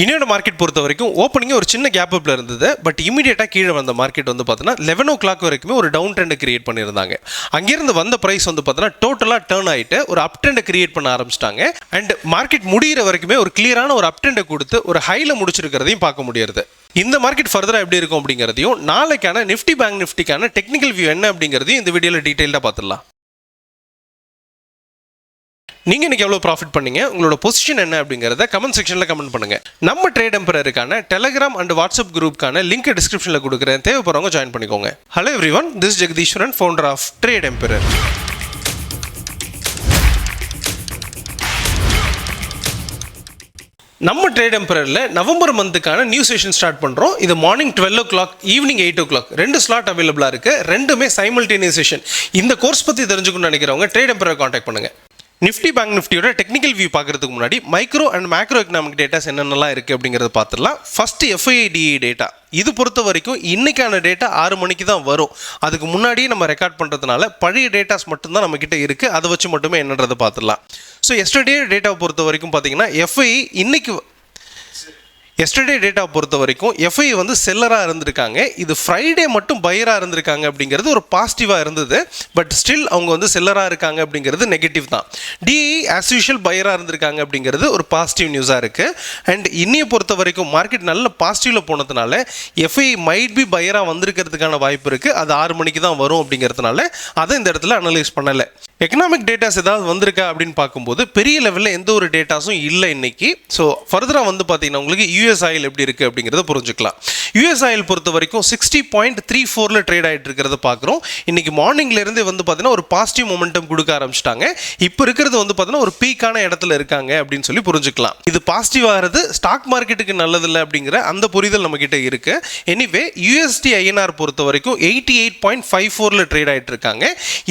இன்னொரு மார்க்கெட் பொறுத்த வரைக்கும் ஓப்பனிங் ஒரு சின்ன கேப் அப்ல இருந்தது. பட் இமீடியட்டா கீழே வந்த மார்க்கெட் வந்து பார்த்தீங்கன்னா 11 o'clock வரைக்குமே ஒரு டவுன் ட்ரெண்ட் கிரியேட் பண்ணியிருந்தாங்க. அங்கிருந்து வந்த பிரைஸ் வந்து பார்த்தீங்கன்னா டோட்டலா டர்ன் ஆயிட்டு ஒரு அப் ட்ரெண்ட் கிரியேட் பண்ண ஆரம்பிச்சிட்டாங்க. அண்ட் மார்க்கெட் முடிகிற வரைக்குமே ஒரு கிளியரான ஒரு அப் ட்ரெண்டை கொடுத்து ஒரு ஹைல முடிச்சிருக்கிறதையும் பார்க்க முடியாது. இந்த மார்க்கெட் ஃபர்தரா எப்படி இருக்கும் அப்படிங்கிறதையும் நாளைக்கான நிஃப்டி பேங்க் நிஃப்டிக்கான டெக்னிக்கல் வியூ என்ன அப்படிங்கிறதையும் இந்த வீடியோல டீடைல்டா பார்த்துடலாம். நீங்க இன்னைக்கு எவ்வளவு ப்ராஃபிட் பண்ணீங்க, உங்களோட பொசிஷன் என்ன அப்படிங்கறத கமெண்ட் செக்ஷன்ல கமெண்ட் பண்ணுங்க. நம்ம ட்ரேட் எம்பரருக்கான டெலிகிராம் அண்ட் வாட்ஸ்அப் குரூப்க்கான லிங்க் டிஸ்கிரிப்ஷன்ல கொடுக்குறேன், தேவைப்படுறவங்க ஜாயின் பண்ணிக்கோங்க. Hello everyone, this Jagadeeswaran, founder of Trade Emperor. நம்ம ட்ரேட் எம்பரர்ல நவம்பர் மந்த்துக்கான நியூ செஷன் ஸ்டார்ட் பண்றோம். இது மார்னிங் 12 o'clock, ஈவினிங் 8 o'clock ரெண்டு ஸ்லாட் அவைலபிளா இருக்கு. ரெண்டுமே சைமல்டேனியஸ் செஷன். இந்த கோர்ஸ் பத்தி தெரிஞ்சுக்கணும்னு நினைக்கிறவங்க ட்ரேட் எம்பரர் கான்டாக்ட் பண்ணுங்க. நிஃப்டி பேங்க் நிஃப்டியோட டெக்னிக்கல் வியூ பார்க்கறதுக்கு முன்னாடி micro and macro economic datas என்னென்னலாம் இருக்குது அப்படிங்கிறத பார்த்துடலாம். First FIDE data. இது பொறுத்த வரைக்கும் இன்னைக்கான டேட்டா 6 மணிக்கு தான் வரும். அதுக்கு முன்னாடியே நம்ம ரெக்கார்ட் பண்ணுறதுனால பழைய டேட்டாஸ் மட்டும்தான் நம்மக்கிட்ட இருக்குது. அதை வச்சு மட்டுமே என்னன்றதை பார்த்துடலாம். ஸோ எஸ்டர்டே டேட்டாவை பொறுத்த வரைக்கும் பார்த்தீங்கன்னா எஸ்டர்டே டேட்டா பொறுத்த வரைக்கும் FII வந்து செல்லராக இருந்திருக்காங்க. இது ஃப்ரைடே மட்டும் பையராக இருந்திருக்காங்க அப்படிங்கிறது ஒரு பாசிட்டிவாக இருந்தது. பட் ஸ்டில் அவங்க வந்து செல்லராக இருக்காங்க அப்படிங்கிறது நெகட்டிவ் தான். DE ஆஸ் யூஷுவல் பையராக இருந்திருக்காங்க அப்படிங்கிறது ஒரு பாசிட்டிவ் நியூஸாக இருக்குது. அண்ட் இன்னையை பொறுத்த வரைக்கும் மார்க்கெட் நல்ல பாசிட்டிவில் போனதுனால FII மைட் பி பையராக வந்திருக்கிறதுக்கான வாய்ப்பு இருக்குது. அது 6 மணிக்கு தான் வரும் அப்படிங்கிறதுனால அதை இந்த இடத்துல அனலைஸ் பண்ணலை. எக்கனாமிக் டேட்டாஸ் ஏதாவது வந்திருக்கா அப்படின்னு பார்க்கும்போது பெரிய லெவலில் எந்த ஒரு டேட்டாஸும் இல்லை இன்னைக்கு. ஸோ ஃபர்தராக வந்து பார்த்தீங்கன்னா உங்களுக்கு US ஆயில் எப்படி இருக்குது அப்படிங்கிறத புரிஞ்சுக்கலாம். US ஆயில் பொறுத்த வரைக்கும் 60.34 ட்ரேட் ஆகிட்டு இருக்கிறத பார்க்குறோம். இன்னைக்கு மார்னிங்லேருந்து வந்து பார்த்தீங்கன்னா ஒரு பாசிட்டிவ் மொமெண்டம் கொடுக்க ஆரம்பிச்சிட்டாங்க. இப்போ இருக்கிறது வந்து பார்த்தீங்கன்னா ஒரு பீக்கான இடத்துல இருக்காங்க அப்படின்னு சொல்லி புரிஞ்சுக்கலாம். இது பாசிட்டிவ் ஆகிறது ஸ்டாக் மார்க்கெட்டுக்கு நல்லதில்லை அப்படிங்கிற அந்த புரிதல் நம்மக்கிட்ட இருக்கு. எனிவே USD INR பொறுத்த வரைக்கும் 88.54 ட்ரேட் ஆகிட்டு இருக்காங்க.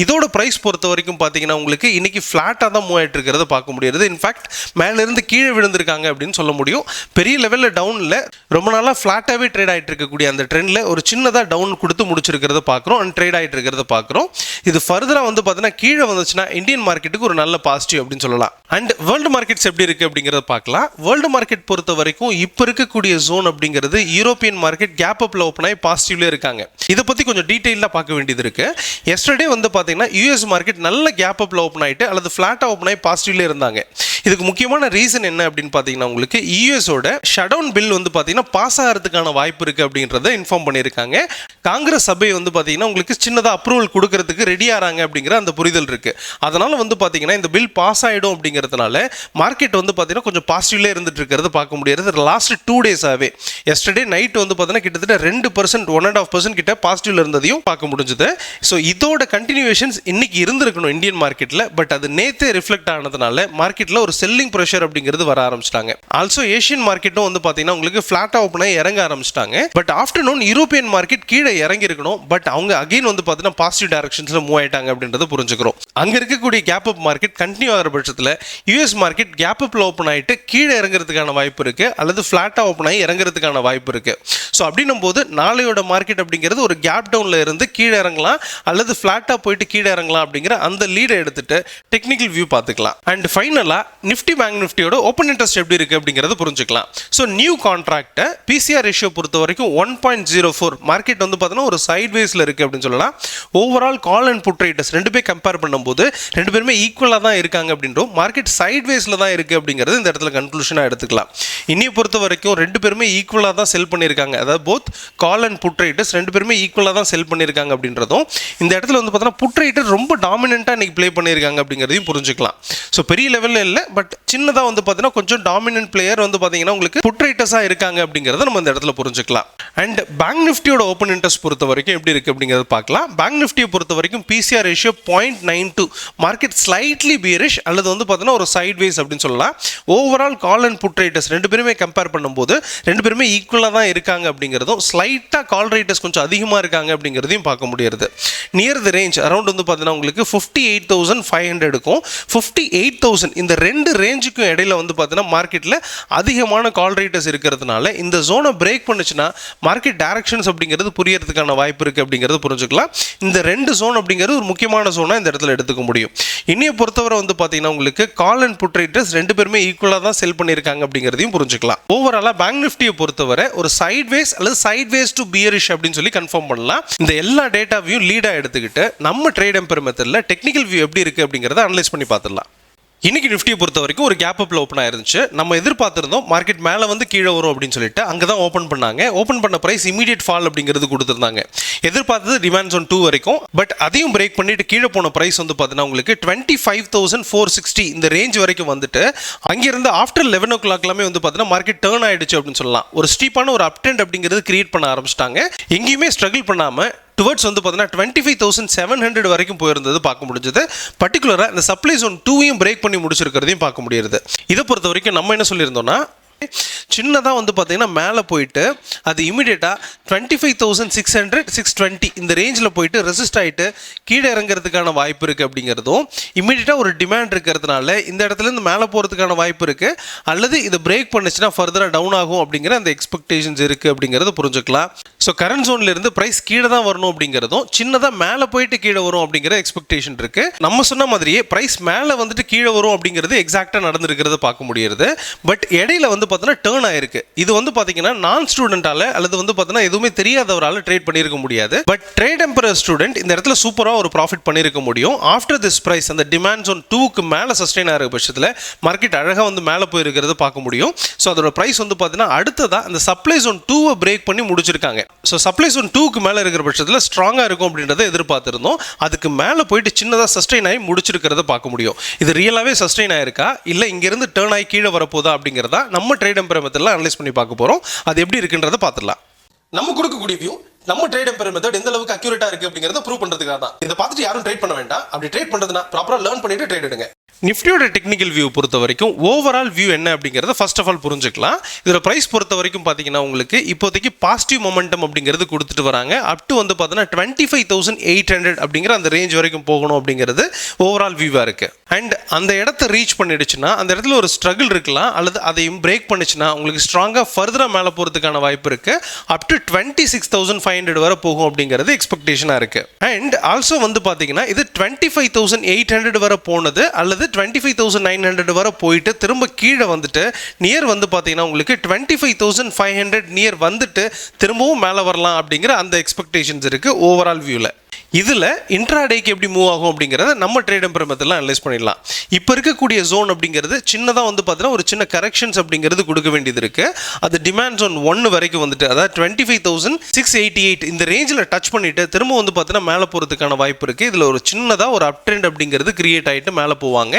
இதோட ப்ரைஸ் பொறுத்த வரைக்கும் பார்த்தீங்கன்னா உங்களுக்கு இன்னைக்கு ஃப்ளாட்டாக தான் மூவ் ஆகிட்டு இருக்கிறத பார்க்க முடியாது. இன்ஃபேக்ட் மேலேருந்து கீழே விழுந்திருக்காங்க அப்படின்னு சொல்ல முடியும். பெரிய லெவலில் டவுனில் ரொம்ப நாளாக ஃப்ளாட்டாகவே ட்ரேட் ஆகிட்டு இருக்கக்கூடிய அந்த ட்ரெண்டில் ஒரு சின்னதாக டவுன் கொடுத்து முடிச்சிருக்கிறத பார்க்குறோம். அண்ட் ட்ரேட் ஆகிட்டு இருக்கிறத பார்க்குறோம். இது ஃபர்தராக வந்து பார்த்தீங்கன்னா கீழே வந்துச்சுன்னா இந்தியன் மார்க்கெட்டுக்கு ஒரு நல்ல பாசிட்டிவ் அப்படின்னு சொல்லலாம். அண்ட் வேர்ல்டு மார்க்கெட்ஸ் எப்படி இருக்குது அப்படிங்கிறத பார்க்கலாம். வேர்ல்டு மார்க்கெட் பொறுத்த வரைக்கும் இப்போ இருக்கக்கூடிய ஜோன் அப்படிங்கிறது யூரோப்பியன் மார்க்கெட் கேப் அப்பில் ஓப்பன் ஆகி பாசிட்டிவ்லேயே இருக்காங்க. இதை பற்றி கொஞ்சம் டீட்டெயிலாக பார்க்க வேண்டியது இருக்குது. எஸ்டர்டே வந்து பார்த்தீங்கன்னா US மார்க்கெட் நல்ல கேப் அப்பில் ஓப்பன் ஆகிட்டு அல்லது ஃப்ளாட்டாக ஓப்பன் ஆகி பாசிட்டிவ்லேயே இருந்தாங்க. இதுக்கு முக்கியமான ரீசன் என்ன அப்படின்னு பார்த்தீங்கன்னா உங்களுக்கு யூஎஸோட ஷட்டவுன் பில் வந்து பார்த்தீங்கன்னா பாஸ் ஆகிறதுக்கான வாய்ப்பு இருக்குது அப்படின்றத இன்ஃபார்ம் பண்ணியிருக்காங்க. காங்கிரஸ் சபை வந்து பார்த்தீங்கன்னா உங்களுக்கு சின்னதாக அப்ரூவல் கொடுக்கறதுக்கு ரெடி ஆகிறாங்க அப்படிங்கிற அந்த புரிதல் இருக்குது. அதனால் வந்து பார்த்தீங்கன்னா இந்த பில் பாஸ் ஆகிடும் அப்படிங்கிறதுனால மார்க்கெட் வந்து பார்த்தீங்கன்னா கொஞ்சம் பாசிட்டிவ்லேயே இருந்துட்டு இருக்கிறது பார்க்க முடியாது. லாஸ்ட் 2 டேஸாகவே எஸ்டர்டே நைட் வந்து பார்த்தீங்கன்னா கிட்டத்தட்ட 2%, 1.5% கிட்ட பாசிட்டிவ்ல இருந்ததையும் பார்க்க முடிஞ்சது. ஸோ இதோட கண்டினியூவேஷன்ஸ் இன்னைக்கு இருந்திருக்கணும் இந்தியன் மார்க்கெட்டில். பட் அது நேற்றே ரிஃப்ளெக்ட் ஆனதுனால மார்க்கெட்டில் ஒரு செல்லிங் ப்ரெஷர் அப்படிங்கிறது வர ஆரம்பிச்சிட்டாங்க. ஆல்சோ ஏஷியன் மார்க்கெட்டும் வந்து பார்த்தீங்கன்னா உங்களுக்கு ஃப்ளாட்டாக ஓப்பன் ஆகி இறங்க ஆரம்பிச்சிட்டாங்க. பட் ஆஃப்டர்நூன் யூரோப்பியன் மார்க்கெட் கீழே இறங்கி இருக்கணும். பட் அவங்க அகைன் வந்து பார்த்தீங்கன்னா பாசிட்டிவ் டைரக்ஷன்ஸில் மூவ் ஆயிட்டாங்க அப்படின்றத புரிஞ்சுக்கிறோம். அங்கே இருக்கக்கூடிய கேப் அப் மார்க்கெட் கண்டினியூ ஆகிற பட்சத்தில் US மார்க்கெட் கேப் அப்பில் ஓப்பன் ஆகிட்டு கீழே இறங்குறதுக்கான வாய்ப்பு இருக்கு, அல்லது ஃப்ளாட்டாக ஓப்பன் ஆகி இறங்குறதுக்கான வாய்ப்பு இருக்கு. ஸோ அப்படின்னும் போது நாளையோட மார்க்கெட் அப்படிங்கிறது ஒரு கேப் டவுன்ல இருந்து கீழே இறங்கலாம், அல்லது ஃப்ளாட்டாக போயிட்டு கீழே இறங்கலாம் அப்படிங்கிற அந்த லீடை எடுத்துட்டு டெக்னிக்கல் வியூ பார்த்துக்கலாம். அண்ட் ஃபைனலாக நிஃப்டி பேங்க் நிஃப்டியோட ஓப்பன் இன்ட்ரெஸ்ட் எப்படி இருக்குது அப்படிங்கிறத புரிஞ்சுக்கலாம். ஸோ நியூ கான்ட்ராக்டை PCR ரேஷியோ பொறுத்த வரைக்கும் 1.04 மார்க்கெட் வந்து பார்த்தீங்கன்னா ஒரு சைட் வேஸில் இருக்குது அப்படின்னு சொல்லலாம். Overall call and put writers ரெண்டு பேர் கம்பேர் பண்ணும்போது ரெண்டு பேருமே ஈக்குவலாக தான் இருக்காங்க அப்படின்றோம். மார்க்கெட் சைட் வேஸில் தான் இருக்குது அப்படிங்கிறது இந்த இடத்துல கன்க்ளூஷனாக எடுத்துக்கலாம். இன்னையை பொறுத்த வரைக்கும் ரெண்டு பேருமே ஈக்குவலாக தான் செல் பண்ணியிருக்காங்க. அதாவது both call and put writers ரெண்டு பேருமே ஈக்குவலாக தான் செல் பண்ணியிருக்காங்க அப்படின்றதும் இந்த இடத்துல வந்து பார்த்தீங்கன்னா புட் ரேட்டர் ரொம்ப டாமினெண்ட்டாக இன்னைக்கு ப்ளே பண்ணியிருக்காங்க அப்படிங்கிறதையும் புரிஞ்சுக்கலாம். ஸோ பெரிய லெவலில் இல்லை, பட் சின்னதாக வந்து பார்த்தீங்கன்னா கொஞ்சம் டாமினன்ட் பிளேயர் வந்து பார்த்தீங்கன்னா உங்களுக்கு புட் ரைட்டர்ஸாக இருக்காங்க அப்படிங்கிறத நம்ம இந்த இடத்துல புரிஞ்சுக்கலாம். அண்ட் பேங்க் நிஃப்டியோட ஓப்பன் இன்ட்ரெஸ்ட் பொறுத்த வரைக்கும் எப்படி இருக்குது அப்படிங்கிறத பார்க்கலாம். பேங்க் நிஃப்டியை பொறுத்த வரைக்கும் PCR ratio 0.92 market slightly bearish அல்லது வந்து பார்த்தீங்கன்னா ஒரு சைட் வேஸ் அப்படின்னு சொல்லலாம். Overall call and put writers ரெண்டு பேருமே கம்பேர் பண்ணும்போது ரெண்டு பேருமே ஈக்குவலாக தான் இருக்காங்க அப்படிங்கிறதும் ஸ்லைட்டாக கால் ரைட்டர்ஸ் கொஞ்சம் அதிகமாக இருக்காங்க அப்படிங்கிறதையும் பார்க்க முடியாது. நியர் த ரேஞ்ச் அரௌண்ட் வந்து பார்த்தீங்கன்னா உங்களுக்கு 58,500க்கும் 58,000 இந்த ரெண்டு ரேஞ்சுக்கும் இடையில வந்து பார்த்தீங்கன்னா மார்க்கெட்டில் அதிகமான கால் ரைட் புட்ரைட்டர்ஸ் இருக்கிறதுனால இந்த ஜோனை பிரேக் பண்ணுச்சுன்னா மார்க்கெட் டைரக்ஷன்ஸ் அப்படிங்கிறது புரியறதுக்கான வாய்ப்பு இருக்குது அப்படிங்கிறது புரிஞ்சுக்கலாம். இந்த 2 ஜோன் அப்படிங்கிறது ஒரு முக்கியமான ஜோனாக இந்த இடத்துல எடுத்துக்க முடியும். இன்னையை பொறுத்தவரை வந்து பார்த்தீங்கன்னா உங்களுக்கு கால் அண்ட் புட் ரைட்டர்ஸ் 2 பேருமே ஈக்குவலாக தான் செல் பண்ணியிருக்காங்க அப்படிங்கிறதையும் புரிஞ்சுக்கலாம். ஓவராலாக பேங்க் நிஃப்டியை பொறுத்தவரை ஒரு சைட்வேஸ் அல்லது சைட்வேஸ் டு பியரிஷ் அப்படின்னு சொல்லி கன்ஃபார்ம் பண்ணலாம். இந்த எல்லா டேட்டாவையும் லீடாக எடுத்துக்கிட்டு நம்ம ட்ரேட் எம்பர் மெத்தடில் டெக்னிக்கல் வியூ எப்படி இருக்குது அப்படிங்கிறத அனலைஸ் பண்ணி பார்த்துடலாம். இன்னைக்கு நிஃப்டியை பொறுத்த வரைக்கும் ஒரு கேப் அப்ல ஓப்பன் ஆயிருந்துச்சு. நம்ம எதிர்பார்த்திருந்தோம் மார்க்கெட் மேலே வந்து கீழே வரும் அப்படின்னு சொல்லிட்டு அங்கே தான் ஓப்பன் பண்ணாங்க. ஓப்பன் பண்ண பிரைஸ் இமீடியட் ஃபால் அப்படிங்கிறது கொடுத்துருந்தாங்க. எதிர்பார்த்தது டிமாண்ட் ஜோன் 2 வரைக்கும். பட் அதையும் பிரேக் பண்ணிட்டு கீழே போன பிரைஸ் வந்து பார்த்தீங்கன்னா உங்களுக்கு 25,460 இந்த ரேஞ்ச் வரைக்கும் வந்துட்டு அங்கிருந்து ஆஃப்டர் 11 o'clock வந்து பார்த்தீங்கன்னா மார்க்கெட் டர்ன் ஆயிடுச்சு அப்படின்னு சொல்லலாம். ஒரு ஸ்டீப்பான ஒரு அப் ட்ரெண்ட் அப்படிங்கிறது கிரியேட் பண்ண ஆரம்பிச்சிட்டாங்க. எங்கேயுமே ஸ்ட்ரகிள் பண்ணாமல் டுவர்ட்ஸ் வந்து பார்த்தீங்கன்னா 25,700 வரைக்கும் போயிருந்தது பார்க்க முடிஞ்சது. பர்டிகுலராக இந்த சப்ளை ஜோன் 2வையும் பிரேக் பண்ணி முடிச்சிருக்கிறதையும் பார்க்க முடியுது. இதை பொறுத்த வரைக்கும் நம்ம என்ன சொல்லியிருந்தோம்னா சின்னதாக வந்து பார்த்தீங்கன்னா மேலே போயிட்டு அது இமீடியட்டாக 25,600 620 இந்த ரேஞ்சில் போயிட்டு ரெசிஸ்ட் ஆகிட்டு கீழே இறங்குறதுக்கான வாய்ப்பு இருக்குது அப்படிங்கிறதும் இமீடியட்டாக ஒரு டிமாண்ட் இருக்கிறதுனால இந்த இடத்துலேருந்து மேலே போகிறதுக்கான வாய்ப்பு இருக்குது. அல்லது இதை பிரேக் பண்ணிச்சுன்னா ஃபர்தராக டவுன் ஆகும் அப்படிங்கிற அந்த எக்ஸ்பெக்டேஷன்ஸ் இருக்குது அப்படிங்கிறத புரிஞ்சுக்கலாம். ஸோ கரண்ட் ஜோன்லேருந்து ப்ரைஸ் கீழே தான் வரணும் அப்படிங்கிறதும் சின்னதாக மேலே போயிட்டு கீழே வரும் அப்படிங்கிற எக்ஸ்பெக்டேஷன் இருக்குது. நம்ம சொன்ன மாதிரியே ப்ரைஸ் மேலே வந்துட்டு கீழே வரும் அப்படிங்கிறது எக்ஸாக்டாக நடந்திருக்கிறத பார்க்க முடியுது. பட் இடையில வந்து பார்த்தீங்கன்னா டர்ன் ஆயிருக்கு. இது வந்து பார்த்தீங்கன்னா நான் ஸ்டூடெண்டால அல்லது வந்து பார்த்தீங்கன்னா எதுவுமே தெரியாதவரால் ட்ரேட் பண்ணியிருக்க முடியாது. பட் ட்ரேட் எம்பரர் ஸ்டூடெண்ட் இந்த இடத்துல சூப்பராக ஒரு ப்ராஃபிட் பண்ணியிருக்க முடியும். ஆஃப்டர் திஸ் ப்ரைஸ் அந்த டிமாண்ட் ஜோன் 2க்கு மேலே சஸ்டெயின் ஆகிற பட்சத்தில் மார்க்கெட் அழகாக வந்து மேலே போயிருக்கிறது பார்க்க முடியும். ஸோ அதோட ப்ரைஸ் வந்து பார்த்தீங்கன்னா அடுத்ததாக அந்த சப்ளை ஜோன் 2வை பிரேக் பண்ணி முடிச்சிருக்காங்க. ஸோ சப்ளை ஜோன் 2க்கு மேலே இருக்கிற பட்சத்தில் ஸ்ட்ராங்காக இருக்கும் அப்படின்றத எதிர்பார்த்திருந்தோம். அதுக்கு மேலே போயிட்டு சின்னதாக சஸ்டெயின் ஆகி முடிச்சிருக்கிறத பார்க்க முடியும். இது ரியலாகவே சஸ்டெயின் ஆயிருக்கா இல்லை இங்கிருந்து டர்ன் ஆகி கீழே வரப்போதா அப்படிங்கிறதா நம்ம ட்ரேட் எம்பரர் மெத்தட்ல அனலைஸ் பண்ணி பார்க்க போறோம். அது எப்படி இருக்குன்றத பார்த்துடலாம். நம்ம கொடுக்கக்கூடிய வியூ நம்ம ட்ரேட் எம்பரர் மெத்தட் எந்த அளவுக்கு அக்யூரேட்டா இருக்கு அப்படிங்கறத ப்ரூவ் பண்றதுக்காக தான். இதை பார்த்துட்டு யாரும் ட்ரேட் பண்ண வேண்டாம். அப்படி ட்ரேட் பண்றதுனா ப்ராப்பரா லேர்ன் பண்ணிட்டு ட்ரேட் எடுங்க. நிஃப்டியோட டெக்னிக்கல் வியூ பொறுத்த வரைக்கும் ஓவரால் வியூ என்ன அப்படிங்கிறத ஃபர்ஸ்ட் ஆஃப் ஆல் புரிஞ்சுக்கலாம். இதோட பிரைஸ் பொறுத்த வரைக்கும் பார்த்தீங்கன்னா உங்களுக்கு இப்போதைக்கு பாசிட்டிவ் மொமெண்டம் அப்படிங்கிறது கொடுத்துட்டு வராங்க. அப் டு வந்து பார்த்தீங்கன்னா 25,800 அப்படிங்கிற அந்த ரேஞ்ச் வரைக்கும் போகணும் அப்படிங்கிறது ஓவரால் வியூவாக இருக்கு. அண்ட் அந்த இடத்த ரீச் பண்ணிடுச்சுன்னா அந்த இடத்துல ஒரு ஸ்ட்ரகிள் இருக்கலாம். அல்லது அதையும் பிரேக் பண்ணிச்சுன்னா உங்களுக்கு ஸ்ட்ராங்காக ஃபர்தராக மேலே போகிறதுக்கான வாய்ப்பு இருக்கு. அப் டு 26,500 வரை போகும் அப்படிங்கிறது எக்ஸ்பெக்டேஷனாக இருக்கு. அண்ட் ஆல்சோ வந்து பார்த்தீங்கன்னா இது 25,800 வரை போனது அல்லது 25,900 வரை போயிட்டு திரும்ப கீழே வந்துட்டு நியர் வந்து பார்த்தீங்கன்னா உங்களுக்கு 25,500 நியர் வந்துட்டு திரும்பவும் மேலே வரலாம் அப்படிங்கிற அந்த எக்ஸ்பெக்டேஷன்ஸ் இருக்குது ஓவரால் வியூவில். இதில் இன்ட்ராடேக்கு எப்படி மூவ் ஆகும் அப்படிங்கிறத நம்ம ட்ரேட் எம்பரர் மெத்தட்ல அனலைஸ் பண்ணிடலாம். இப்போ இருக்கக்கூடிய ஜோன் அப்படிங்கிறது சின்னதாக வந்து பார்த்தீங்கன்னா ஒரு சின்ன கரெக்ஷன்ஸ் அப்படிங்கிறது கொடுக்க வேண்டியது இருக்கு. அது டிமாண்ட் ஜோன் 1 வரைக்கும் வந்துட்டு அதாவது 25,688 இந்த ரேஞ்சில் டச் பண்ணிட்டு திரும்ப வந்து பார்த்தீங்கன்னா மேலே போகிறதுக்கான வாய்ப்பு இருக்கு. இதில் ஒரு சின்னதாக ஒரு அப் ட்ரெண்ட் அப்படிங்கிறது கிரியேட் ஆகிட்டு மேலே போவாங்க.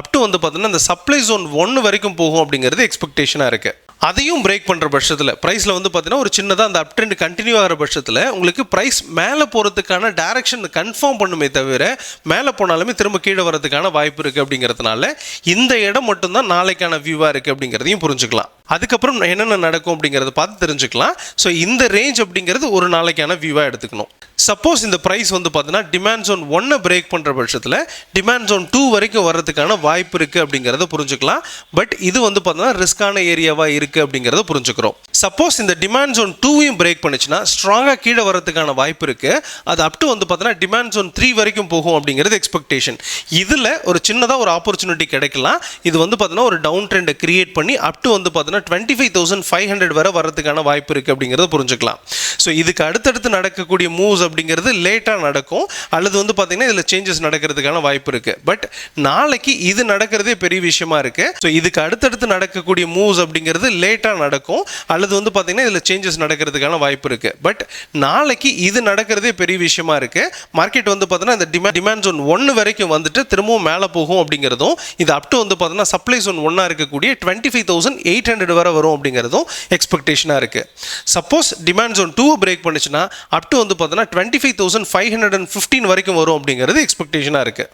அப் டு வந்து பார்த்தீங்கன்னா இந்த சப்ளை ஜோன் 1 வரைக்கும் போகும் அப்படிங்கிறது எக்ஸ்பெக்டேஷனாக இருக்கு. அதையும் பிரேக் பண்ணுற பட்சத்தில் ப்ரைஸில் வந்து பார்த்தீங்கன்னா ஒரு சின்னதாக அந்த அப் ட்ரெண்ட் கண்டினியூ ஆகிற பட்சத்தில் உங்களுக்கு ப்ரைஸ் மேலே போகிறதுக்கான டைரக்ஷன் கன்ஃபார்ம் பண்ணுமே தவிர மேலே போனாலுமே திரும்ப கீழே வரதுக்கான வாய்ப்பு இருக்குது அப்படிங்கிறதுனால இந்த இடம் மட்டும்தான் நாளைக்கான வியூவாக இருக்குது அப்படிங்கிறதையும் புரிஞ்சுக்கலாம். அதுக்கப்புறம் என்னென்ன நடக்கும் அப்படிங்கிறத பார்த்து தெரிஞ்சுக்கலாம். ஸோ இந்த ரேஞ்ச் அப்படிங்கிறது ஒரு நாளைக்கான வியூவாக எடுத்துக்கணும். சப்போஸ் இந்த ப்ரைஸ் வந்து பார்த்தீங்கன்னா டிமாண்ட் ஜோன் 1 பிரேக் பண்ணுற பட்சத்தில் டிமாண்ட் ஜோன் 2 வரைக்கும் வர்றதுக்கான வாய்ப்பு இருக்குது அப்படிங்கிறத புரிஞ்சுக்கலாம். பட் இது வந்து பார்த்தீங்கன்னா ரிஸ்கான ஏரியாவாக இருக்குது அப்படிங்கிறத புரிஞ்சுக்கிறோம். சப்போஸ் இந்த டிமாண்ட் ஜோன் 2வையும் பிரேக் பண்ணுச்சுன்னா ஸ்ட்ராங்காக கீழே வரதுக்கான வாய்ப்பு இருக்குது. அது அப் டு வந்து பார்த்தீங்கன்னா டிமாண்ட் ஜோன் 3 வரைக்கும் போகும் அப்படிங்கிறது எக்ஸ்பெக்டேஷன். இதில் ஒரு சின்னதாக ஒரு ஆப்பர்ச்சுனிட்டி கிடைக்கலாம். இது வந்து பார்த்தீங்கன்னா ஒரு டவுன் ட்ரெண்டை கிரியேட் பண்ணி அப் டு வந்து பார்த்தீங்கன்னா 25,500 வரை வரதுக்கான வாய்ப்பு இருக்குது அப்படிங்கிறத புரிஞ்சுக்கலாம். ஸோ இதுக்கு அடுத்தடுத்து நடக்கக்கூடிய மூவ்ஸ் அப்படிங்கிறது லேட்டாக நடக்கும் அல்லது வந்து பார்த்தீங்கன்னா இதில் சேஞ்சஸ் நடக்கிறதுக்கான வாய்ப்பு இருக்குது. பட் நாளைக்கு இது நடக்கிறதே பெரிய விஷயமா இருக்குது. ஸோ இதுக்கு அடுத்தடுத்து நடக்கக்கூடிய மூவ்ஸ் அப்படிங்கிறது லேட்டாக நடக்கும் அல்லது வந்து பார்த்தீங்கன்னா இதில் சேஞ்சஸ் நடக்கிறதுக்கான வாய்ப்பு இருக்குது. பட் நாளைக்கு இது நடக்கிறதே பெரிய விஷயமா இருக்குது. மார்க்கெட் வந்து பார்த்தீங்கன்னா இந்த டிமாண்ட் ஜோன் 1 வரைக்கும் வந்துட்டு திரும்பவும் மேலே போகும் அப்படிங்கிறதும் இது அப் டு வந்து பார்த்தீங்கன்னா சப்ளை ஜோன் 1 இருக்கக்கூடிய 25,800 வரை வரும் அப்படிங்கிறதும் எக்ஸ்பெக்டேஷனாக இருக்குது. சப்போஸ் டிமாண்ட் ஜோன் 2 பிரேக் பண்ணுச்சுன்னா அப் டு வந்து பார்த்தீங்கன்னா 25,515 வரைக்கும் வரும் அப்படிங்கிறது எக்ஸ்பெக்டேஷனாக இருக்குது.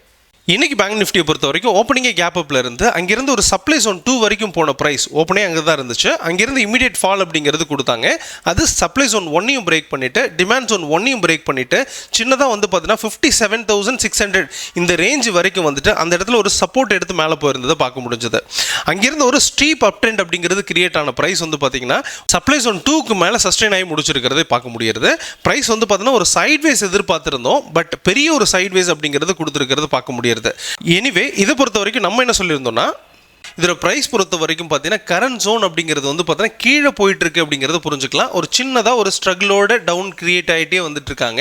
இன்னைக்கு பேங்க் நிஃப்டியை பொறுத்த வரைக்கும் ஓப்பனிங்கே கேப் அப்ல இருந்து அங்கிருந்து ஒரு சப்ளை ஜோன் 2 வரைக்கும் போன பிரைஸ் ஓப்பனே அங்கே தான் இருந்துச்சு. அங்கிருந்து இமீடியட் ஃபால் அப்படிங்கிறது கொடுத்தாங்க. அது சப்ளை ஜோன் 1ஐயும் பிரேக் பண்ணிட்டு டிமாண்ட் ஜோன் 1ஐயும் பிரேக் பண்ணிட்டு சின்னதாக வந்து பார்த்தீங்கன்னா 57,600 இந்த ரேஞ்ச் வரைக்கும் வந்துட்டு அந்த இடத்துல ஒரு சப்போர்ட் எடுத்து மேலே போயிருந்ததை பார்க்க முடிஞ்சது. அங்கிருந்து ஒரு ஸ்டீப் அப் ட்ரெண்ட் அப்படிங்கிறது கிரியேட் ஆன பிரைஸ் வந்து பார்த்தீங்கன்னா சப்ளை ஜோன் 2க்கு மேலே சஸ்டெயின் ஆகி முடிச்சிருக்கிறதை பார்க்க முடியுது. பிரைஸ் வந்து பார்த்தீங்கன்னா ஒரு சைட்வேஸ் எதிர்பார்த்திருந்தோம், பட் பெரிய ஒரு சைட்வேஸ் அப்படிங்கிறது கொடுத்துருக்கிறது பார்க்க முடியுது. எனிவே இதை பொறுத்த வரைக்கும் நம்ம என்ன சொல்லியிருந்தோம்னா, இதோட பிரைஸ் பொறுத்த வரைக்கும் பார்த்தீங்கன்னா கரண்ட் ஜோன் அப்படிங்கிறது வந்து பார்த்தீங்கன்னா கீழே போயிட்டு இருக்கு அப்படிங்கிறத புரிஞ்சுக்கலாம். ஒரு சின்னதாக ஒரு ஸ்ட்ரகிளோட டவுன் கிரியேட் ஆகிட்டே வந்துட்டு இருக்காங்க.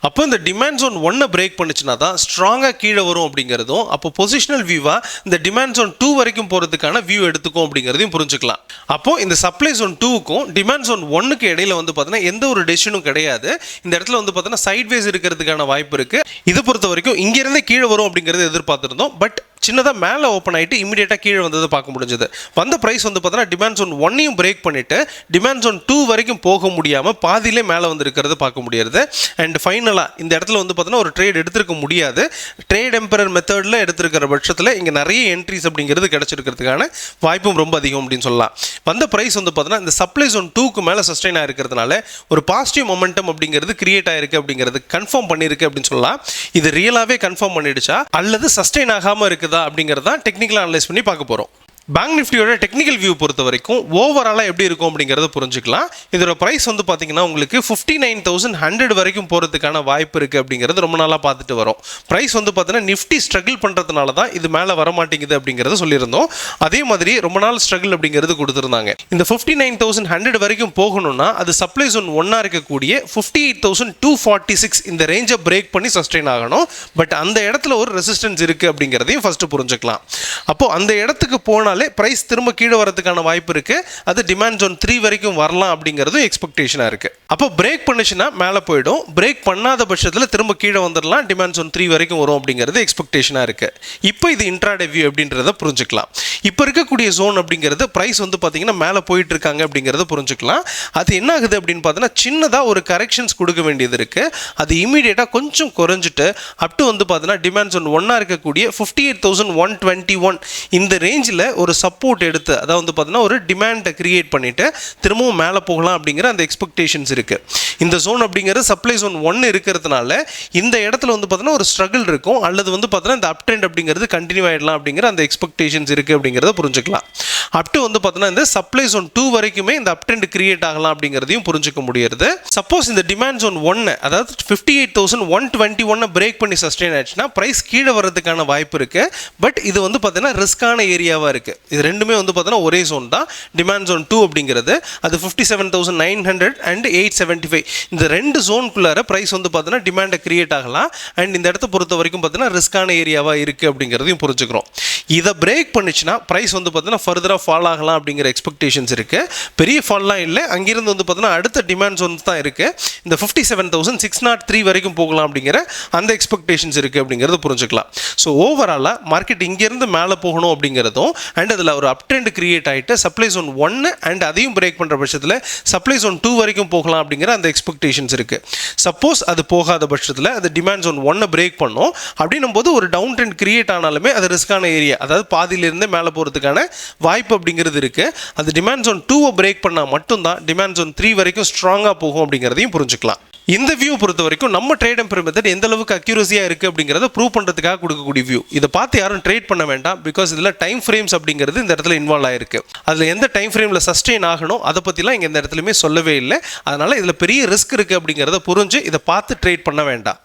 அப்போ இந்த டிமாண்ட் ஜோன் 1 பிரேக் பண்ணுச்சுன்னா தான் ஸ்ட்ராங்காக கீழே வரும் அப்படிங்கிறதும், அப்போ பொசிஷனல் வியூவாக இந்த டிமாண்ட் ஜோன் 2 வரைக்கும் போகிறதுக்கான வியூ எடுத்துக்கும் அப்படிங்கிறதையும் புரிஞ்சுக்கலாம். அப்போ இந்த சப்ளை ஜோன் 2க்கும் டிமாண்ட் ஜோன் 1க்கு இடையில வந்து பார்த்தீங்கன்னா எந்த ஒரு டெசிஷனும் கிடையாது. இந்த இடத்துல வந்து பார்த்தீங்கன்னா சைட்வேஸ் இருக்கிறதுக்கான வாய்ப்பு இருக்கு. இதை பொறுத்த வரைக்கும் இங்கிருந்தே கீழே வரும் அப்படிங்கிறது எதிர்பார்த்துருந்தோம், பட் சின்னதாக மேலே ஓப்பன் ஆகிட்டு இமீடியட்டாக கீழே வந்தது பார்க்க முடிஞ்சது. வந்த ப்ரைஸ் வந்து பார்த்தீங்கன்னா டிமாண்ட் ஜோன் 1ஐயும் பிரேக் பண்ணிவிட்டு டிமாண்ட் ஜோன் 2 வரைக்கும் போக முடியாமல் பாதியிலே மேலே வந்துருக்கிறது பார்க்க முடியாது. அண்ட் ஃபைனலாக இந்த இடத்துல வந்து பார்த்தீங்கன்னா ஒரு ட்ரேட் எடுத்திருக்க முடியாது. ட்ரேட் எம்பரர் மெத்தடில் எடுத்திருக்கிற பட்சத்தில் இங்கே நிறைய என்ட்ரிஸ் அப்படிங்கிறது கிடச்சிருக்கிறதுக்கான வாய்ப்பும் ரொம்ப அதிகம் அப்படின்னு சொல்லலாம். வந்த ப்ரைஸ் வந்து பார்த்தீங்கன்னா இந்த சப்ளை ஜோன் 2க்கு மேலே சஸ்டெயின் ஆகிருக்கிறதுனால ஒரு பாசிட்டிவ் மொமெண்டம் அப்படிங்கிறது கிரியேட் ஆகிருக்கு அப்படிங்கிறது கன்ஃபார்ம் பண்ணியிருக்கு அப்படின்னு சொல்லலாம். இது ரியலாகவே கன்ஃபார்ம் பண்ணிடுச்சா அல்லது சஸ்டெயின் ஆகாமல் இருக்குதா அப்படிங்கிறத டெக்னிக்கலாக அனலைஸ் பண்ணி பார்க்க போகிறோம். பேங்க் நிஃப்டியோட டெக்னிக்கல் வியூ பொறுத்த வரைக்கும் ஓவராலாக எப்படி இருக்கும் அப்படிங்கிறத புரிஞ்சுக்கலாம். இதோட ப்ரைஸ் வந்து பார்த்தீங்கன்னா உங்களுக்கு 59,100 வரைக்கும் போகிறதுக்கான வாய்ப்பு இருக்குது அப்படிங்கிறது ரொம்ப நாளாக பார்த்துட்டு வரோம். ப்ரைஸ் வந்து பார்த்தீங்கன்னா நிஃப்டி ஸ்ட்ரகிள் பண்ணுறதுனால தான் இது மேலே வரமாட்டேங்குது அப்படிங்கிறத சொல்லியிருந்தோம். அதே மாதிரி ரொம்ப நாள் ஸ்ட்ரகிள் அப்படிங்கிறது கொடுத்துருந்தாங்க. இந்த 59,100 வரைக்கும் போகணும்னா அது சப்ளை ஜோன் 1 இருக்கக்கூடிய 58,246 இந்த ரேஞ்சை பிரேக் பண்ணி சஸ்டெயின் ஆகணும். பட் அந்த இடத்துல ஒரு ரெசிஸ்டன்ஸ் இருக்குது அப்படிங்கிறதையும் ஃபஸ்ட்டு புரிஞ்சுக்கலாம். அப்போது அந்த இடத்துக்கு போனால் பிரைஸ் திரும்ப கீழே வரதுக்கான வாய்ப்பு இருக்கு. அது டிமாண்ட் ஜோன் 3 வரைக்கும் வரலாம் அப்படிங்கிறது எக்ஸ்பெக்டேஷனா இருக்கு. அப்போ பிரேக் பண்ணுச்சுன்னா மேலே போயிடும், பிரேக் பண்ணாத பட்சத்தில் திரும்ப கீழே வந்துடலாம், டிமாண்ட் ஜோன் 3 வரைக்கும் வரும் அப்படிங்கிறது எக்ஸ்பெக்டேஷனா இருக்கு. இப்போ இது இன்ட்ராடே வியூ அப்படின்றத புரிஞ்சுக்கலாம். இப்போ இருக்கக்கூடிய ஜோன் அப்படிங்கிறது பிரைஸ் வந்து பார்த்தீங்கன்னா மேலே போயிட்டு இருக்காங்க அப்படிங்கிறத புரிஞ்சுக்கலாம். அது என்ன ஆகுது அப்படின்னு பார்த்தீங்கன்னா சின்னதாக ஒரு கரெக்ஷன்ஸ் கொடுக்க வேண்டியது இருக்கு. அது இமீடியட்டாக கொஞ்சம் குறைஞ்சிட்டு அப் டு வந்து பார்த்தீங்கன்னா டிமாண்ட் ஜோன் 1 இருக்கக்கூடிய 58,121 இந்த ரேஞ்சில் ஒரு சப்போர்ட் எடுத்து அதாவது வந்து பார்த்தீங்கன்னா ஒரு டிமாண்டை கிரியேட் பண்ணிட்டு திரும்பவும் மேலே போகலாம் அப்படிங்கிற அந்த எக்ஸ்பெக்டேஷன்ஸ் இருக்கு. இந்த ஜோன் அப்படிங்கிறது சப்ளை ஜோன் 1 இருக்கிறதுனால இந்த இடத்துல வந்து பார்த்தீங்கன்னா ஒரு ஸ்ட்ரகிள் இருக்கும், அல்லது வந்து பார்த்தீங்கன்னா இந்த அப் ட்ரெண்ட் அப்படிங்கிறது கண்டினியூ ஆகிடலாம் அப்படிங்கிற அந்த எக்ஸ்பெக்டேஷன்ஸ் இருக்கு அப்படிங்கிறத புரிஞ்சுக்கலாம். அப் டு வந்து பார்த்தீங்கன்னா இந்த சப்ளை ஜோன் 2 வரைக்குமே இந்த அப் ட்ரெண்ட் கிரியேட் ஆகலாம் அப்படிங்கிறதையும் புரிஞ்சுக்க முடியுது. சப்போஸ் இந்த டிமாண்ட் ஜோன் 1 அதாவது 58,121 பிரேக் பண்ணி சஸ்டெயின் ஆயிடுச்சுன்னா பிரைஸ் கீழே வரதுக்கான வாய்ப்பு இருக்கு. பட் இது வந்து பார்த்தீங்கன்னா ரிஸ்கான ஏரியாவாக இருக்கு. இது ரெண்டுமே வந்து பார்த்தீங்கன்னா ஒரே ஜோன் தான். டிமாண்ட் ஜோன் 2 அப்படிங்கிறது அது 57,900 அண்ட் 875 இந்த ரெண்டு ஜோனுக்குள்ளார பிரைஸ் வந்து பார்த்தீங்கன்னா டிமாண்டை கிரியேட் ஆகலாம். அண்ட் இந்த இடத்த பொறுத்த வரைக்கும் பார்த்தீங்கன்னா ரிஸ்கான ஏரியாவாக இருக்குது அப்படிங்கிறதையும் புரிஞ்சுக்கிறோம். இதை பிரேக் பண்ணிச்சுன்னா பிரைஸ் வந்து பார்த்தீங்கன்னா ஃபர்தராக ஃபால் ஆகலாம் அப்படிங்கிற எக்ஸ்பெக்டேஷன்ஸ் இருக்குது. பெரிய ஃபால்லாம் இல்லை, அங்கிருந்து வந்து பார்த்தீங்கன்னா அடுத்த டிமாண்ட் ஜோன்ஸ் தான் இருக்குது. இந்த 57,603 வரைக்கும் போகலாம் அப்படிங்கிற அந்த எக்ஸ்பெக்டேஷன்ஸ் இருக்குது அப்படிங்கிறத புரிஞ்சுக்கலாம். ஸோ ஓவராலாக மார்க்கெட் இங்கேருந்து மேலே போகணும் அப்படிங்கிறதும் அண்ட் அதில் ஒரு அப் ட்ரெண்ட் கிரியேட் ஆகிட்டு சப்ளை ஜோன் 1 அண்ட் அதையும் பிரேக் பண்ணுற பட்சத்தில் சப்ளை ஜோன் 2 வரைக்கும் போகலாம் அப்படிங்கிற அந்த எக்ஸ்பெக்டேஷன்ஸ் இருக்குது. சப்போஸ் அது போகாத பட்சத்தில் அது டிமாண்ட் ஜோன் 1 பிரேக் பண்ணும் அப்படின்னும் போது ஒரு டவுன் ட்ரெண்ட் கிரியேட் ஆனாலுமே அது ரிஸ்கான ஏரியா, அதாவது பாதியிலிருந்து மேலே போகிறதுக்கான வாய்ப்பு அப்படிங்கிறது இருக்குது. அது டிமாண்ட் ஜோன் 2 பிரேக் பண்ணால் மட்டும்தான் டிமாண்ட் ஜோன் 3 வரைக்கும் ஸ்ட்ராங்காக போகும் அப்படிங்கிறதையும் புரிஞ்சுக்கலாம். இந்த வியூ பொறுத்த வரைக்கும் நம்ம ட்ரேட் எம்பரர் மெத்தட் எந்த அளவுக்கு அக்யூரஸியாக இருக்குது அப்படிங்கிறத ப்ரூவ் பண்ணுறதுக்காக கொடுக்கக்கூடிய வியூ. இதை பார்த்து யாரும் ட்ரேட் பண்ண வேண்டாம், பிகாஸ் இதில் டைம் ஃப்ரேம்ஸ் அப்படிங்கிறது இந்த இடத்துல இன்வால்வ் ஆயிருக்கு. அதில் எந்த டைம் ஃப்ரேமில் சஸ்டெயின் ஆகணும் அதை பற்றிலாம் இங்கே எந்த இடத்துலையுமே சொல்லவே இல்லை. அதனால் இதில் பெரிய ரிஸ்க் இருக்குது அப்படிங்கிறத புரிஞ்சு இதை பார்த்து ட்ரேட் பண்ண வேண்டாம்.